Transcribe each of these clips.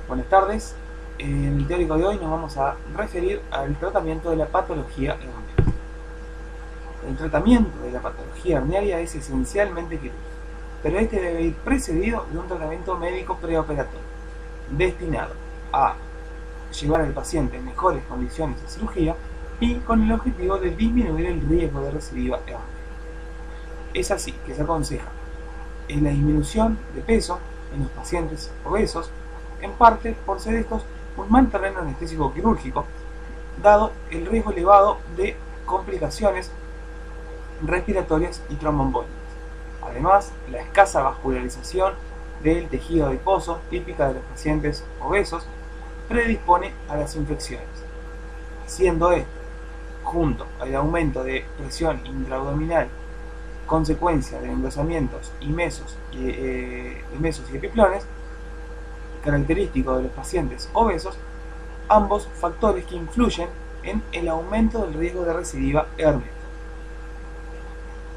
Buenas tardes. En el teórico de hoy nos vamos a referir al tratamiento de la patología herniaria. El tratamiento de la patología herniaria es esencialmente quirúrgico, pero este debe ir precedido de un tratamiento médico preoperatorio, destinado a llevar al paciente en mejores condiciones de cirugía y con el objetivo de disminuir el riesgo de recidiva herniaria. Es así que se aconseja la disminución de peso en los pacientes obesos, en parte por ser estos un mal terreno anestésico quirúrgico, dado el riesgo elevado de complicaciones respiratorias y tromboembólicas. Además, la escasa vascularización del tejido adiposo, típica de los pacientes obesos, predispone a las infecciones, siendo esto, junto al aumento de presión intraabdominal, consecuencia de engrosamientos y mesos y epiplones, característico de los pacientes obesos, ambos factores que influyen en el aumento del riesgo de recidiva herniaria.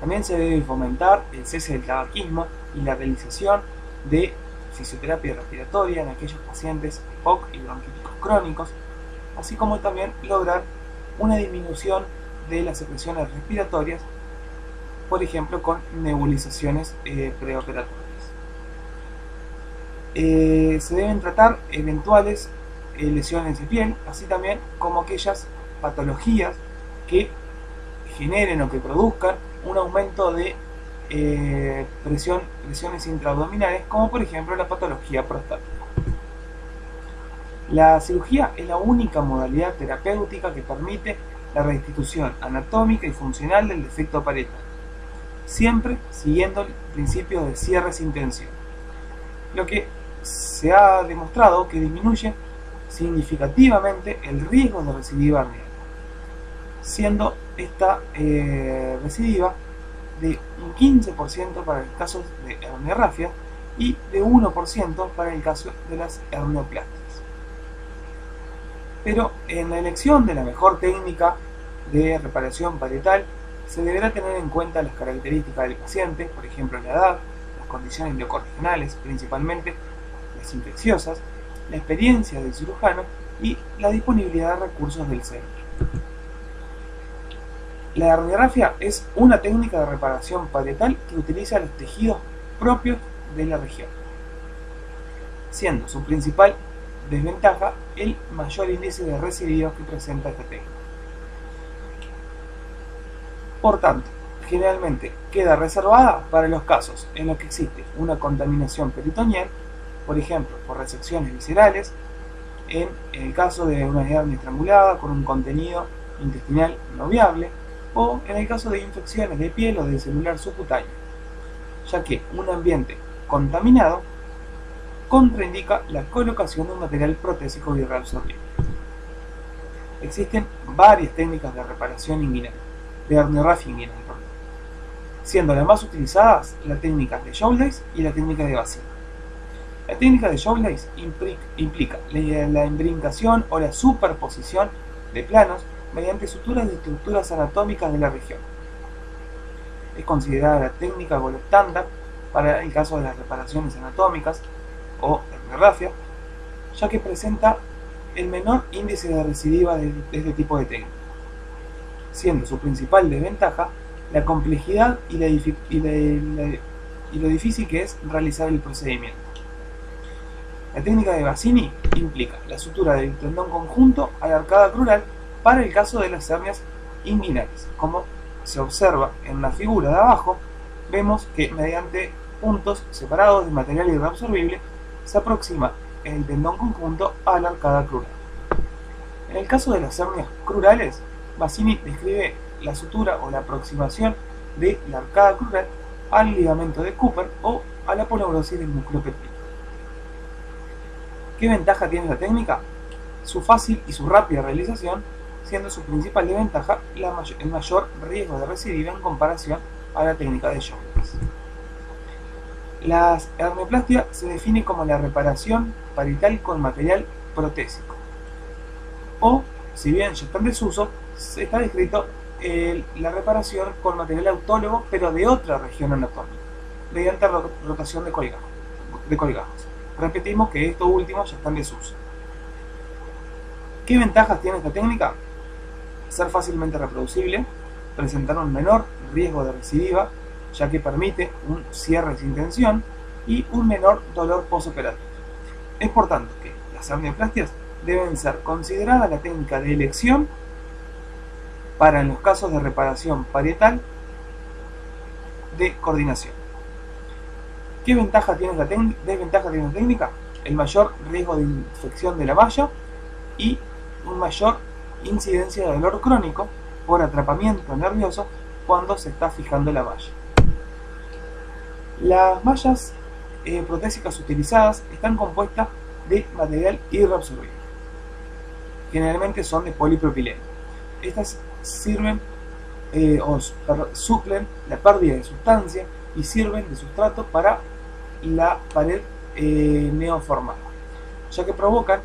También se debe fomentar el cese del tabaquismo y la realización de fisioterapia respiratoria en aquellos pacientes POC y bronquíticos crónicos, así como también lograr una disminución de las secreciones respiratorias, por ejemplo con nebulizaciones preoperatorias. Se deben tratar eventuales lesiones de piel, así también como aquellas patologías que generen o que produzcan un aumento de presiones intraabdominales, como por ejemplo la patología prostática. La cirugía es la única modalidad terapéutica que permite la restitución anatómica y funcional del defecto parietal, siempre siguiendo el principio de cierre sin tensión, lo que se ha demostrado que disminuye significativamente el riesgo de recidiva herniaria, siendo esta recidiva de un 15% para el caso de herniorrafia y de 1% para el caso de las hernioplasties. Pero en la elección de la mejor técnica de reparación parietal se deberá tener en cuenta las características del paciente, por ejemplo la edad, las condiciones biocorregionales, principalmente las infecciosas, la experiencia del cirujano y la disponibilidad de recursos del centro. La herniorrafia es una técnica de reparación parietal que utiliza los tejidos propios de la región, siendo su principal desventaja el mayor índice de recidivas que presenta esta técnica. Por tanto, generalmente queda reservada para los casos en los que existe una contaminación peritoneal, por ejemplo, por resecciones viscerales, en el caso de una hernia estrangulada con un contenido intestinal no viable, o en el caso de infecciones de piel o del celular subcutáneo, ya que un ambiente contaminado contraindica la colocación de un material protésico bioreabsorbible. Existen varias técnicas de reparación inguinal, de herniorrafia inguinal, siendo las más utilizadas la técnica de Shoulder y la técnica de Bassini. La técnica de Shoulder implica la imbricación o la superposición de planos mediante suturas de estructuras anatómicas de la región. Es considerada la técnica gold estándar para el caso de las reparaciones anatómicas o herniorrafia, ya que presenta el menor índice de recidiva de este tipo de técnica, siendo su principal desventaja la complejidad y lo difícil que es realizar el procedimiento. La técnica de Bassini implica la sutura del tendón conjunto a la arcada crural para el caso de las hernias inguinales. Como se observa en la figura de abajo, vemos que mediante puntos separados de material irreabsorbible se aproxima el tendón conjunto a la arcada crural. En el caso de las hernias crurales, Bassini describe la sutura o la aproximación de la arcada crural al ligamento de Cooper o a la aponeurosis del músculo pélvico. ¿Qué ventaja tiene la técnica? Su fácil y su rápida realización, siendo su principal desventaja el mayor riesgo de recidiva en comparación a la técnica de Jones. La hernioplastia se define como la reparación parietal con material protésico, o, si bien ya está en desuso, está descrito la reparación con material autólogo pero de otra región anatómica, mediante rotación de colgajos. repetimos que estos últimos ya están en desuso. ¿Qué ventajas tiene esta técnica? Ser fácilmente reproducible, presentar un menor riesgo de recidiva, ya que permite un cierre sin tensión y un menor dolor postoperatorio. Es por tanto que las hernioplastías deben ser consideradas la técnica de elección para en los casos de reparación parietal de coordinación. ¿Qué ventaja tiene desventaja tiene la técnica? El mayor riesgo de infección de la malla y un mayor incidencia de dolor crónico por atrapamiento nervioso cuando se está fijando la malla. Las mallas protésicas utilizadas están compuestas de material hidroabsorbible. Generalmente son de polipropileno. Estas sirven suplen la pérdida de sustancia y sirven de sustrato para la pared neoformada, ya que provocan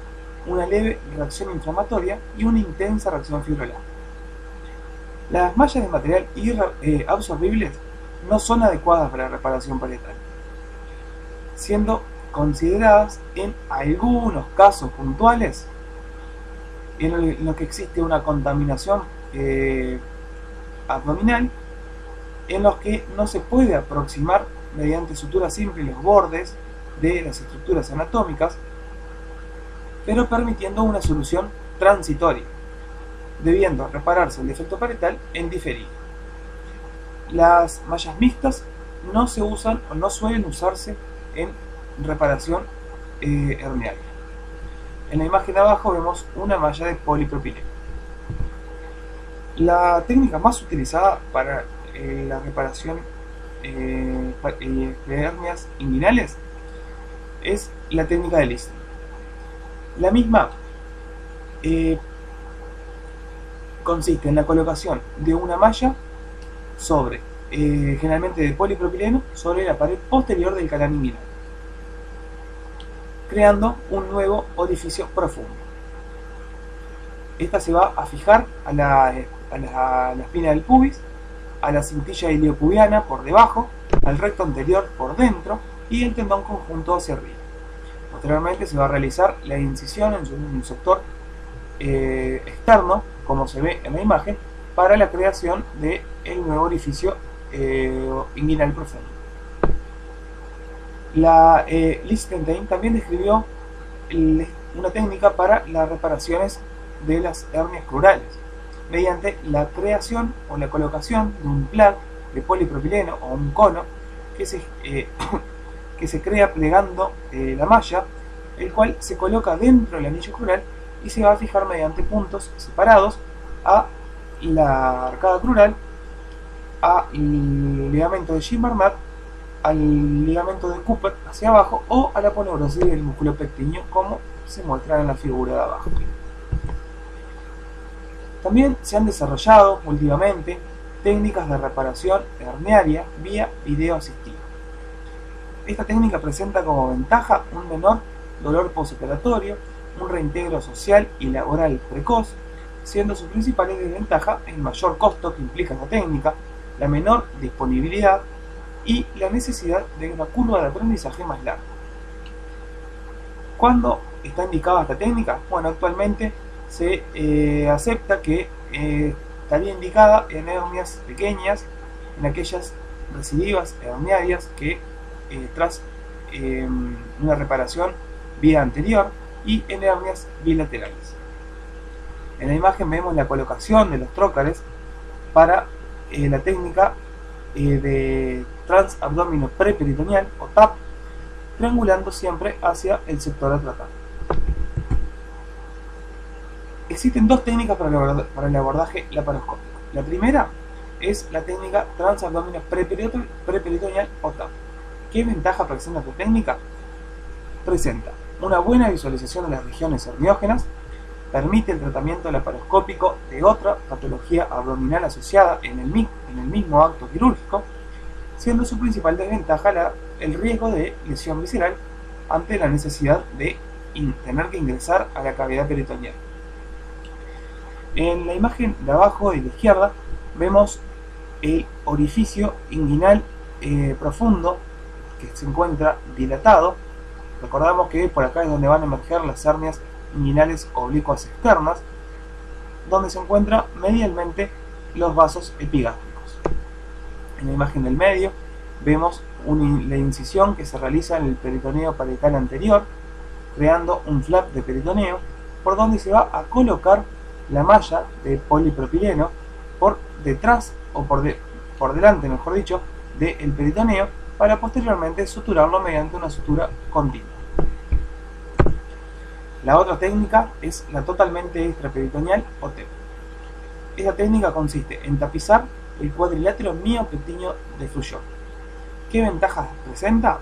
una leve reacción inflamatoria y una intensa reacción fibrolástica. Las mallas de material absorbibles no son adecuadas para la reparación parietal, siendo consideradas en algunos casos puntuales en los que existe una contaminación abdominal, en los que no se puede aproximar mediante sutura simple los bordes de las estructuras anatómicas, pero permitiendo una solución transitoria, debiendo repararse el defecto parietal en diferido. Las mallas mixtas no se usan o no suelen usarse en reparación herniaria. En la imagen de abajo vemos una malla de polipropileno. La técnica más utilizada para la reparación de hernias inguinales es la técnica de Liston. La misma consiste en la colocación de una malla sobre, generalmente de polipropileno, sobre la pared posterior del canal inguinal, creando un nuevo orificio profundo. Esta se va a fijar a la espina del pubis, a la cintilla iliopubiana por debajo, al recto anterior por dentro y el tendón conjunto hacia arriba. Posteriormente se va a realizar la incisión en un sector externo, como se ve en la imagen, para la creación del nuevo orificio inguinal profundo. Lichtenstein también describió una técnica para las reparaciones de las hernias crurales, mediante la creación o la colocación de un plug de polipropileno o un cono que se crea plegando la malla, el cual se coloca dentro del anillo crural y se va a fijar mediante puntos separados a la arcada crural, al ligamento de Jim-Barnett, al ligamento de Cooper hacia abajo o a la aponeurosis del músculo pectíneo, como se muestra en la figura de abajo. También se han desarrollado últimamente técnicas de reparación herniaria vía video asistido. Esta técnica presenta como ventaja un menor dolor postoperatorio, un reintegro social y laboral precoz, siendo su principal desventaja el mayor costo que implica esta técnica, la menor disponibilidad y la necesidad de una curva de aprendizaje más larga. ¿Cuándo está indicada esta técnica? Bueno, actualmente se acepta que estaría indicada en hernias pequeñas, en aquellas recidivas herniarias que tras una reparación vía anterior y en hernias bilaterales. En la imagen vemos la colocación de los trócares para la técnica de transabdomino preperitoneal o TAP, triangulando siempre hacia el sector a tratar. Existen dos técnicas para el abordaje laparoscópico. La primera es la técnica transabdomino preperitoneal o TAP. ¿Qué ventaja presenta esta técnica? Presenta una buena visualización de las regiones herniógenas, permite el tratamiento laparoscópico de otra patología abdominal asociada en el mismo acto quirúrgico, siendo su principal desventaja el riesgo de lesión visceral ante la necesidad de tener que ingresar a la cavidad peritoneal. En la imagen de abajo y de la izquierda vemos el orificio inguinal profundo que se encuentra dilatado, Recordamos que por acá es donde van a emerger las hernias inguinales oblicuas externas, donde se encuentran medialmente los vasos epigástricos. En la imagen del medio vemos la incisión que se realiza en el peritoneo parietal anterior, creando un flap de peritoneo por donde se va a colocar la malla de polipropileno por detrás o por delante, mejor dicho, del peritoneo, para posteriormente suturarlo mediante una sutura continua. La otra técnica es la totalmente extraperitoneal o TEP. Esta técnica consiste en tapizar el cuadrilátero miopectíneo de Fouchot. ¿Qué ventajas presenta?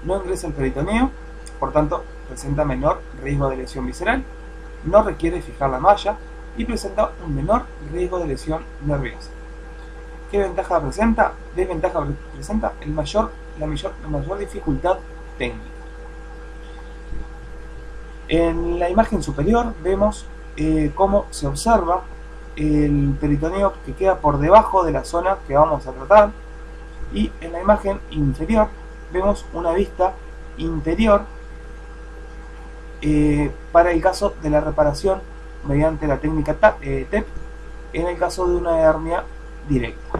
No ingresa el peritoneo, por tanto presenta menor riesgo de lesión visceral, no requiere fijar la malla y presenta un menor riesgo de lesión nerviosa. ¿Qué ventaja presenta? Desventaja presenta la mayor dificultad técnica. En la imagen superior vemos cómo se observa el peritoneo que queda por debajo de la zona que vamos a tratar, y en la imagen inferior vemos una vista interior para el caso de la reparación mediante la técnica TEP en el caso de una hernia directa.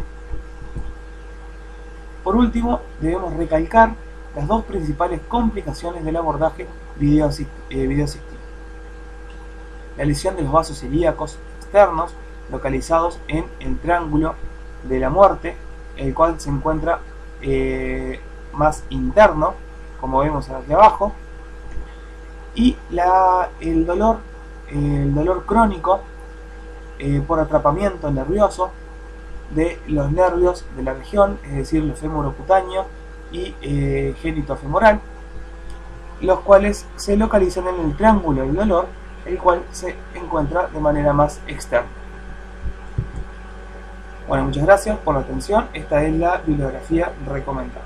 Por último, debemos recalcar las dos principales complicaciones del abordaje videoasistido: la lesión de los vasos ilíacos externos localizados en el triángulo de la muerte, el cual se encuentra más interno, como vemos aquí abajo, y el dolor crónico por atrapamiento nervioso de los nervios de la región, es decir, los femorocutáneo y genitofemoral, los cuales se localizan en el triángulo del dolor, el cual se encuentra de manera más externa. Bueno, muchas gracias por la atención. Esta es la bibliografía recomendada.